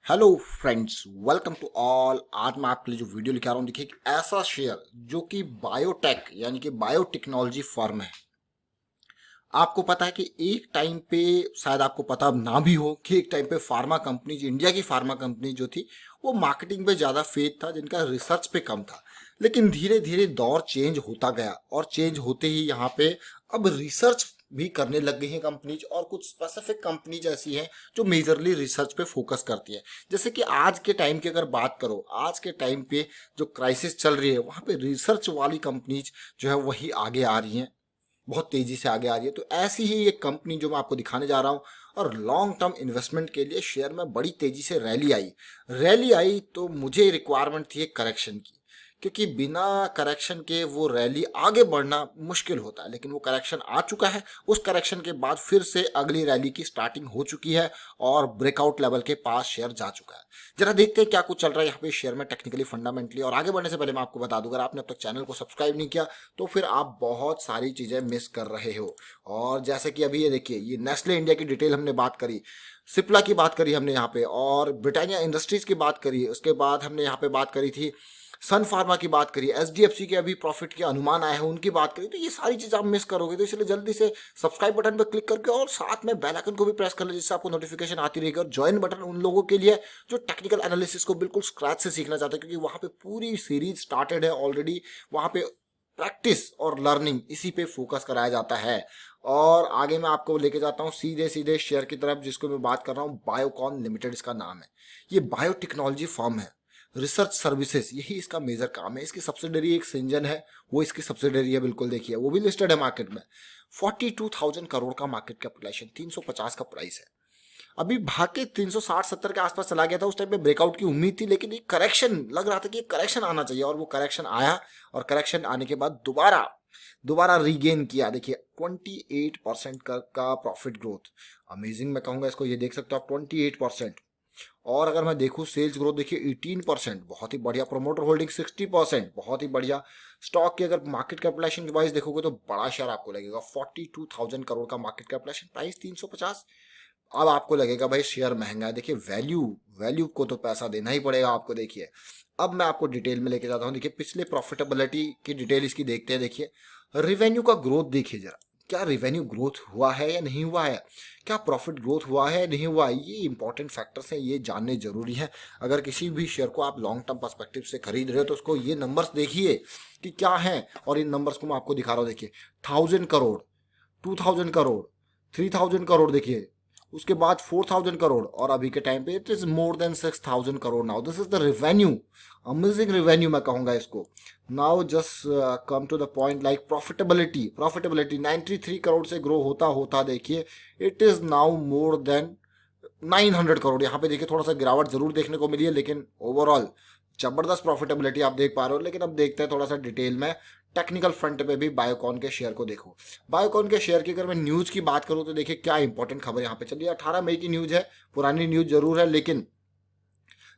Hello friends, welcome to all. आज मैं आपके लिए जो वीडियो लेके आ रहा हूँ, देखिए एक ऐसा शेयर जो कि बायोटेक यानी कि बायोटेक्नोलॉजी फर्म है। आपको पता है कि एक टाइम पे, शायद आपको पता अब ना भी हो, कि एक टाइम पे फार्मा कंपनी, इंडिया की फार्मा कंपनी जो थी, वो मार्केटिंग पे ज़्यादा फेथ था, जिनका रिसर्च पे कम था। लेकिन धीरे धीरे दौर चेंज होता गया और चेंज होते ही यहाँ पे अब रिसर्च भी करने लग गई हैं कंपनीज, और कुछ स्पेसिफिक कंपनीज ऐसी हैं जो मेजरली रिसर्च पे फोकस करती है। जैसे कि आज के टाइम की अगर बात करो, आज के टाइम पे जो क्राइसिस चल रही है, वहाँ पे रिसर्च वाली कंपनीज जो है वही आगे आ रही हैं, बहुत तेजी से आगे आ रही है। तो ऐसी ही एक कंपनी जो मैं आपको दिखाने जा रहा हूँ, और लॉन्ग टर्म इन्वेस्टमेंट के लिए शेयर में बड़ी तेजी से रैली आई तो मुझे रिक्वायरमेंट थी एक करेक्शन की, क्योंकि बिना करेक्शन के वो रैली आगे बढ़ना मुश्किल होता है। लेकिन वो करेक्शन आ चुका है, उस करेक्शन के बाद फिर से अगली रैली की स्टार्टिंग हो चुकी है और ब्रेकआउट लेवल के पास शेयर जा चुका है। जरा देखते हैं क्या कुछ चल रहा है यहाँ पे शेयर में टेक्निकली, फंडामेंटली। और आगे बढ़ने से पहले मैं आपको बता दूं, अगर आपने अब तक चैनल को सब्सक्राइब नहीं किया तो फिर आप बहुत सारी चीजें मिस कर रहे हो। और जैसे कि अभी ये देखिए, ये नेस्ले इंडिया की डिटेल हमने बात करी, सिप्ला की बात करी हमने यहाँ पे, और ब्रिटानिया इंडस्ट्रीज की बात करी, उसके बाद हमने यहाँ पे बात करी थी सन फार्मा की, बात करी एचडीएफसी के अभी प्रॉफिट के अनुमान आए हैं उनकी बात करी। तो ये सारी चीज आप मिस करोगे, तो इसलिए जल्दी से सब्सक्राइब बटन पर क्लिक करके और साथ में बेल आइकन को भी प्रेस कर ले, जिससे आपको नोटिफिकेशन आती रहेगी। और ज्वाइन बटन उन लोगों के लिए जो टेक्निकल एनालिसिस को बिल्कुल स्क्रैच से सीखना चाहते हैं, क्योंकि वहां पे पूरी सीरीज स्टार्टेड है ऑलरेडी। वहां पे प्रैक्टिस और लर्निंग इसी पे फोकस कराया जाता है। और आगे मैं आपको लेके जाता हूँ सीधे सीधे शेयर की तरफ, जिसको मैं बात कर रहा हूँ, बायोकॉन लिमिटेड इसका नाम है। ये बायोटेक्नोलॉजी फर्म है, रिसर्च सर्विसेज यही इसका मेजर काम है। इसकी सब्सिडरी एक सिंजन है, वो इसकी सब्सिडरी है, बिल्कुल देखिए, वो भी लिस्टेड है मार्केट में। 42,000 करोड़ का मार्केट कैपिटलाइजेशन, 350 का प्राइस है। अभी भाग के 360-70 के आसपास चला गया था, उस टाइम पे ब्रेकआउट की उम्मीद थी, लेकिन एक करेक्शन लग रहा था कि करेक्शन आना चाहिए, और वो करेक्शन आया। और करेक्शन आने के बाद दोबारा दोबारा रीगेन किया। देखिए 28% का प्रॉफिट ग्रोथ, अमेजिंग मैं कहूंगा इसको। ये देख सकते हो आप, 28%। और अगर मैं देखूं सेल्स ग्रोथ, देखिए 18%, बहुत ही बढ़िया। प्रोमोटर होल्डिंग 60%, बहुत ही बढ़िया। स्टॉक की अगर मार्केट कैपिटलाइजेशन के वाइज देखोगे तो बड़ा शेयर आपको लगेगा, 42,000 करोड़ का मार्केट कैपिटलाइजेशन, प्राइस 350। अब आपको लगेगा भाई शेयर महंगा है। देखिए वैल्यू वैल्यू को तो पैसा देना ही पड़ेगा आपको। देखिए अब मैं आपको डिटेल में लेके जाता हूँ। देखिए पिछले प्रॉफिटेबिलिटी की डिटेल इसकी देखते हैं। देखिए रिवेन्यू का ग्रोथ देखिए जरा, क्या रिवेन्यू ग्रोथ हुआ है या नहीं हुआ है, क्या प्रॉफिट ग्रोथ हुआ है या नहीं हुआ है, ये इंपॉर्टेंट फैक्टर्स हैं, ये जानने जरूरी है। अगर किसी भी शेयर को आप लॉन्ग टर्म पर्सपेक्टिव से खरीद रहे हो तो उसको ये नंबर्स देखिए कि क्या है। और इन नंबर्स को मैं आपको दिखा रहा हूँ। देखिए 1000 करोड़, 2000 करोड़, 3000 करोड़, देखिए उसके बाद 4000 करोड़, और अभी के टाइम पे it is more than 6000 crore now. This is the revenue, amazing revenue मैं कहूंगा इसको। Now just come to the point, like profitability 93 crore से ग्रो होता होता देखिए it is now more than 900 crore. यहाँ पे देखिए थोड़ा सा गिरावट जरूर देखने को मिली है, लेकिन ओवरऑल जबरदस्त प्रॉफिटेबिलिटी आप देख पा रहे हो। लेकिन अब देखते हैं थोड़ा सा डिटेल में, टेक्निकल फ्रंट पे भी बायोकॉन के शेयर को देखो। बायोकॉन के शेयर की अगर मैं न्यूज की बात करूं तो देखिए क्या इंपॉर्टेंट खबर यहाँ पे चलिए। 18 मई की न्यूज है, पुरानी न्यूज जरूर है,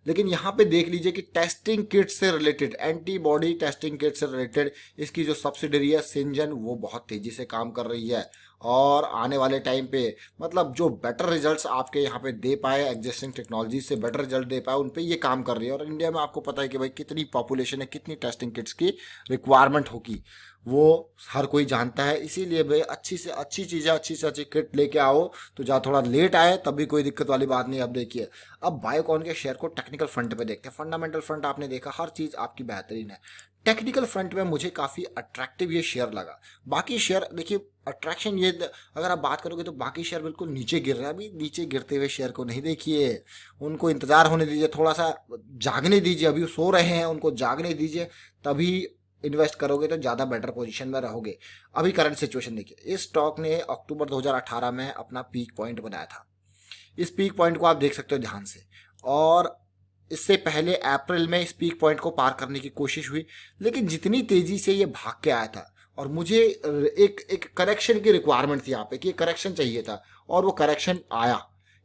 लेकिन यहाँ पे देख लीजिए कि टेस्टिंग किट से रिलेटेड, एंटीबॉडी टेस्टिंग किट से रिलेटेड इसकी जो सब्सिडरी है सिंजन, वो बहुत तेजी से काम कर रही है। और आने वाले टाइम पे मतलब जो बेटर रिजल्ट्स आपके यहाँ पे दे पाए, एग्जिस्टिंग टेक्नोलॉजी से बेटर रिजल्ट दे पाए, उन पे ये काम कर रही है। और इंडिया में आपको पता है कि भाई कितनी पॉपुलेशन है, कितनी टेस्टिंग किट्स की रिक्वायरमेंट होगी, वो हर कोई जानता है। इसीलिए भाई अच्छी से अच्छी चीज़ें, अच्छी से अच्छी किट लेके आओ, तो जहाँ थोड़ा लेट आए तब भी कोई दिक्कत वाली बात नहीं। अब देखिए, अब बायोकॉन के शेयर को टेक्निकल फ्रंट पे देखते हैं। फंडामेंटल फ्रंट आपने देखा, हर चीज़ आपकी बेहतरीन है। टेक्निकल फ्रंट में मुझे काफ़ी अट्रैक्टिव ये शेयर लगा। बाकी शेयर देखिए अट्रैक्शन, ये अगर आप बात करोगे तो बाकी शेयर बिल्कुल नीचे गिर रहे हैं। अभी नीचे गिरते हुए शेयर को नहीं देखिए, उनको इंतजार होने दीजिए, थोड़ा सा जागने दीजिए। अभी सो रहे हैं, उनको जागने दीजिए, तभी इन्वेस्ट करोगे तो ज़्यादा बेटर पोजीशन में रहोगे। अभी करंट सिचुएशन देखिए, इस स्टॉक ने अक्टूबर 2018 में अपना पीक पॉइंट बनाया था। इस पीक पॉइंट को आप देख सकते हो ध्यान से, और इससे पहले अप्रैल में इस पीक पॉइंट को पार करने की कोशिश हुई, लेकिन जितनी तेजी से ये भाग के आया था, और मुझे एक एक करेक्शन की रिक्वायरमेंट थी यहाँ पे कि करेक्शन चाहिए था, और वो करेक्शन आया।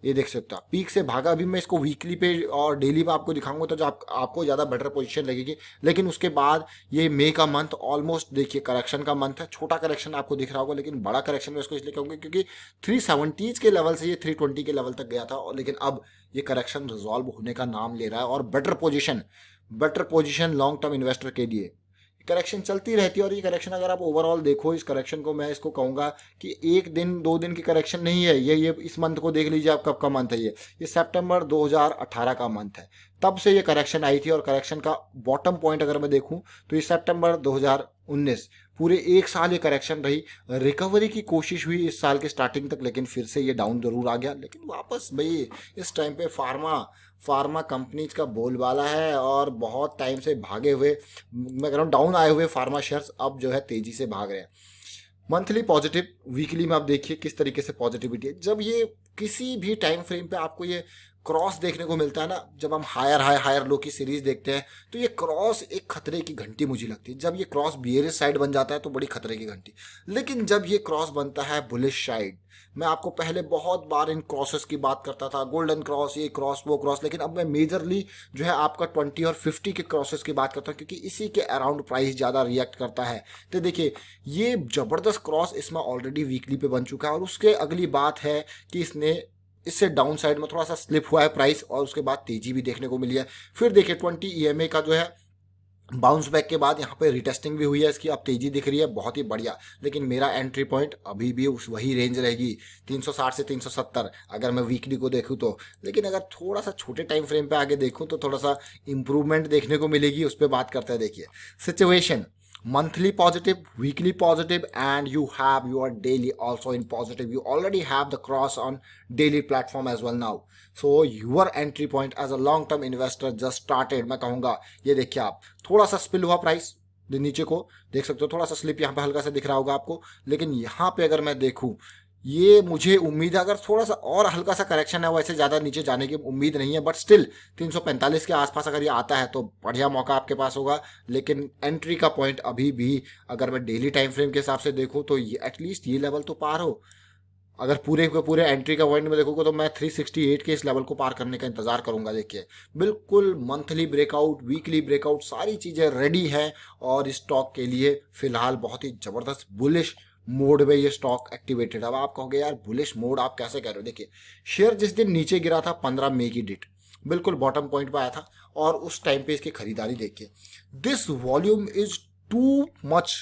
ये देख सकते हो आप, पीक से भागा। अभी मैं इसको वीकली पे और डेली पे आपको दिखाऊंगा तो जो आपको ज़्यादा बेटर पोजीशन लगेगी। लेकिन उसके बाद ये मई का मंथ ऑलमोस्ट देखिए करेक्शन का मंथ है, छोटा करेक्शन आपको दिख रहा होगा, लेकिन बड़ा करेक्शन मैं इसको इसलिए कहूँगा क्योंकि 370 के लेवल से ये 320 के लेवल तक गया था, और लेकिन अब ये करेक्शन रिजॉल्व होने का नाम ले रहा है, और better position long term investor के लिए करेक्शन चलती रहती है। और ये करेक्शन अगर आप ओवरऑल देखो, इस करेक्शन को मैं इसको कहूंगा कि एक दिन दो दिन की करेक्शन नहीं है ये इस मंथ को देख लीजिए आप, कब का मंथ है ये सितंबर 2018 का मंथ है, तब से ये करेक्शन आई थी। और करेक्शन का बॉटम पॉइंट अगर मैं देखूं तो ये सितंबर 2019, पूरे एक साल ये करेक्शन रही। रिकवरी की कोशिश हुई इस साल के स्टार्टिंग तक, लेकिन फिर से ये डाउन जरूर आ गया। लेकिन वापस भाई इस टाइम पे फार्मा कंपनीज का बोलबाला है, और बहुत टाइम से भागे हुए, मैं कह रहा हूँ डाउन आए हुए फार्मा शेयर्स अब जो है तेजी से भाग रहे हैं। मंथली पॉजिटिव, वीकली में आप देखिए किस तरीके से पॉजिटिविटी है। जब ये किसी भी टाइम फ्रेम पे आपको ये क्रॉस देखने को मिलता है ना, जब हम हायर लो की सीरीज देखते हैं तो ये क्रॉस एक खतरे की घंटी मुझे लगती है। जब ये क्रॉस बियरिश साइड बन जाता है तो बड़ी खतरे की घंटी, लेकिन जब ये क्रॉस बनता है बुलिश साइड, मैं आपको पहले बहुत बार इन क्रॉसेस की बात करता था, गोल्डन क्रॉस, ये क्रॉस वो क्रॉस, लेकिन अब मैं मेजरली जो है आपका 20 और 50 के क्रॉसेस की बात करता हूँ, क्योंकि इसी के अराउंड प्राइस ज़्यादा रिएक्ट करता है। तो देखिए ये जबरदस्त क्रॉस इसमें ऑलरेडी वीकली पे बन चुका है, और उसके अगली बात है कि इससे डाउन साइड में थोड़ा सा स्लिप हुआ है प्राइस, और उसके बाद तेजी भी देखने को मिली है। फिर देखिए 20 EMA का जो है बाउंस बैक के बाद यहाँ पे रिटेस्टिंग भी हुई है इसकी, अब तेजी दिख रही है, बहुत ही बढ़िया। लेकिन मेरा एंट्री पॉइंट अभी भी उस वही रेंज रहेगी 360 से 370 अगर मैं वीकली को देखूँ तो। लेकिन अगर थोड़ा सा छोटे टाइम फ्रेम पे आगे देखूँ तो थोड़ा सा इंप्रूवमेंट देखने को मिलेगी, उस पर बात करते हैं। देखिए situation monthly positive, weekly positive, and you have your daily also in positive. You already have the cross on daily platform as well now, so your entry point as a long term investor just started। मैं कहूँगा ये देखिए आप, थोड़ा सा spill हुआ price नीचे को देख सकते हो, थोड़ा सा स्लिप यहाँ पे हल्का सा दिख रहा होगा आपको। लेकिन यहाँ पे अगर मैं देखूँ, ये मुझे उम्मीद है अगर थोड़ा सा और हल्का सा करेक्शन है, वैसे ज़्यादा नीचे जाने की उम्मीद नहीं है, बट स्टिल 345 के आसपास अगर ये आता है तो बढ़िया मौका आपके पास होगा। लेकिन एंट्री का पॉइंट अभी भी अगर मैं डेली टाइम फ्रेम के हिसाब से देखूँ तो ये एटलीस्ट ये लेवल तो पार हो। अगर पूरे के पूरे एंट्री का पॉइंट में देखोगे तो मैं 368 के इस लेवल को पार करने का इंतजार करूंगा। देखिए बिल्कुल मंथली ब्रेकआउट, वीकली ब्रेकआउट, सारी चीज़ें रेडी हैं, और स्टॉक के लिए फिलहाल बहुत ही ज़बरदस्त बुलिश मोड में ये स्टॉक एक्टिवेटेड। अब आप कहोगे यार बुलिश मोड आप कैसे कह रहे हो? देखिए शेयर जिस दिन नीचे गिरा था 15 मई की डेट, बिल्कुल बॉटम पॉइंट पर आया था, और उस टाइम पे इसकी खरीदारी देखिए, this volume is too much,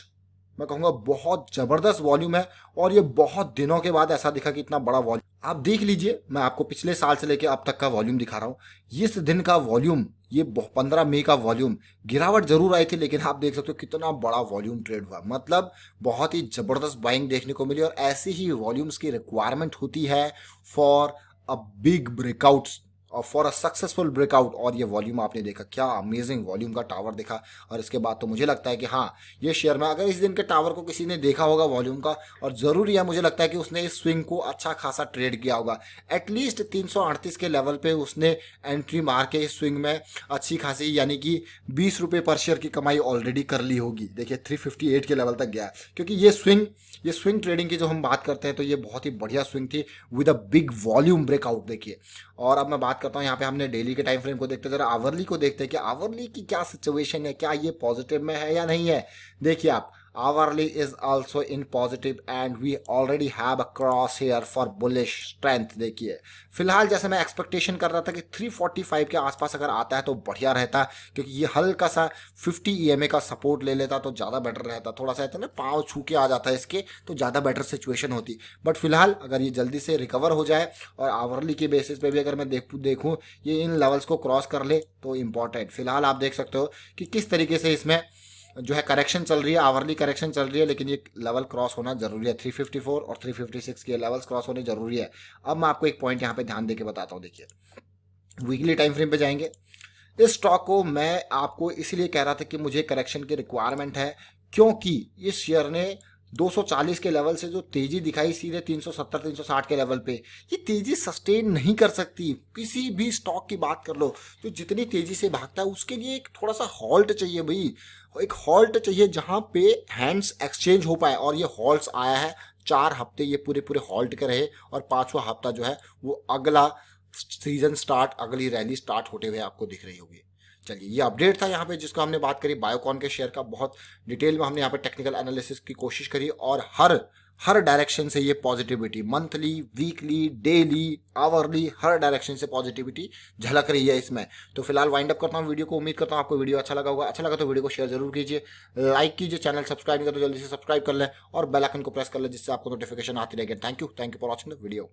मैं कहूँगा बहुत ज़बरदस्त वॉल्यूम है। और ये बहुत दिनों के बाद ऐसा दिखा कि इतना बड़ा वॉल्यूम। आप देख लीजिए, मैं आपको पिछले साल से लेकर अब तक का वॉल्यूम दिखा रहा हूँ। इस दिन का वॉल्यूम, ये 15 मई का वॉल्यूम, गिरावट जरूर आई थी, लेकिन आप देख सकते हो कितना बड़ा वॉल्यूम ट्रेड हुआ। मतलब बहुत ही ज़बरदस्त बाइंग देखने को मिली, और ऐसी ही वॉल्यूम्स की रिक्वायरमेंट होती है फॉर अ बिग ब्रेकआउट्स और फॉर अ सक्सेसफुल ब्रेकआउट। और ये वॉल्यूम आपने देखा, क्या अमेजिंग वॉल्यूम का टावर दिखा। और इसके बाद तो मुझे लगता है कि हाँ, ये शेयर में अगर इस दिन के टावर को किसी ने देखा होगा वॉल्यूम का, और ज़रूरी है मुझे लगता है कि उसने इस स्विंग को अच्छा खासा ट्रेड किया होगा। एटलीस्ट 338 के लेवल पे उसने एंट्री मार के इस स्विंग में अच्छी खासी, यानी कि 20 रुपये पर शेयर की कमाई ऑलरेडी कर ली होगी। देखिए 358 के लेवल तक गया, क्योंकि ये स्विंग ट्रेडिंग की जो हम बात करते हैं तो ये बहुत ही बढ़िया स्विंग थी with a big volume breakout. देखिए, और अब मैं बात करता हूँ, यहाँ पे हमने डेली के टाइम फ्रेम को देखते, जरा आवरली को देखते हैं कि आवरली की क्या सिचुएशन है, क्या ये पॉजिटिव में है या नहीं है। देखिए आप, hourly is also in positive and we already have a cross here for bullish strength। देखिए फिलहाल जैसे मैं एक्सपेक्टेशन कर रहा था कि 345 के आसपास अगर आता है तो बढ़िया रहता, क्योंकि ये हल्का सा 50 EMA का सपोर्ट ले लेता तो ज़्यादा बेटर रहता। थोड़ा सा ना पाँव छू के आ जाता है इसके, तो ज़्यादा बेटर सिचुएशन होती। बट फिलहाल अगर ये जल्दी से रिकवर हो जाए और आवरली के बेसिस पे भी अगर मैं देखूँ ये इन लेवल्स को क्रॉस कर ले तो इम्पॉर्टेंट। फिलहाल आप देख सकते हो कि किस तरीके से इसमें जो है करेक्शन चल रही है, आवरली करेक्शन चल रही है, लेकिन ये लेवल क्रॉस होना जरूरी है। 354 और 356 के लेवल्स क्रॉस होने जरूरी है। अब मैं आपको एक पॉइंट यहाँ पे ध्यान देके बताता हूँ। देखिए वीकली टाइम फ्रेम पे जाएंगे, इस स्टॉक को मैं आपको इसलिए कह रहा था कि मुझे करेक्शन की रिक्वायरमेंट है, क्योंकि इस शेयर ने 240 के लेवल से जो तेजी दिखाई सीधे 370 360 के लेवल पे, ये तेजी सस्टेन नहीं कर सकती। किसी भी स्टॉक की बात कर लो, तो जितनी तेजी से भागता है उसके लिए एक थोड़ा सा हॉल्ट चाहिए भाई, एक हॉल्ट चाहिए जहां पे हैंड्स एक्सचेंज हो पाए। और ये हॉल्ट्स आया है, 4 हफ्ते ये पूरे पूरे हॉल्ट के रहे, और 5वां हफ्ता जो है वो अगला सीजन स्टार्ट, अगली रैली स्टार्ट होते हुए आपको दिख रही होगी। चलिए, ये अपडेट था यहाँ पे जिसको हमने बात करी बायोकॉन के शेयर का। बहुत डिटेल में हमने यहाँ पे टेक्निकल एनालिसिस की कोशिश करी, और हर डायरेक्शन से ये positivity, monthly, weekly, daily, hourly, हर डायरेक्शन से पॉजिटिविटी झलक रही है इसमें। तो फिलहाल वाइंड अप करता हूँ वीडियो को। उम्मीद करता हूँ आपको वीडियो अच्छा लगा होगा। अच्छा लगा तो वीडियो को शेयर जरूर कीजिए, लाइक कीजिए, चैनल सब्सक्राइब नहीं कर तो जल्दी से सब्सक्राइब कर लें, और बेल आइकन को प्रेस कर लें जिससे आपको नोटिफिकेशन आती रहेगी। Thank you for watching the video.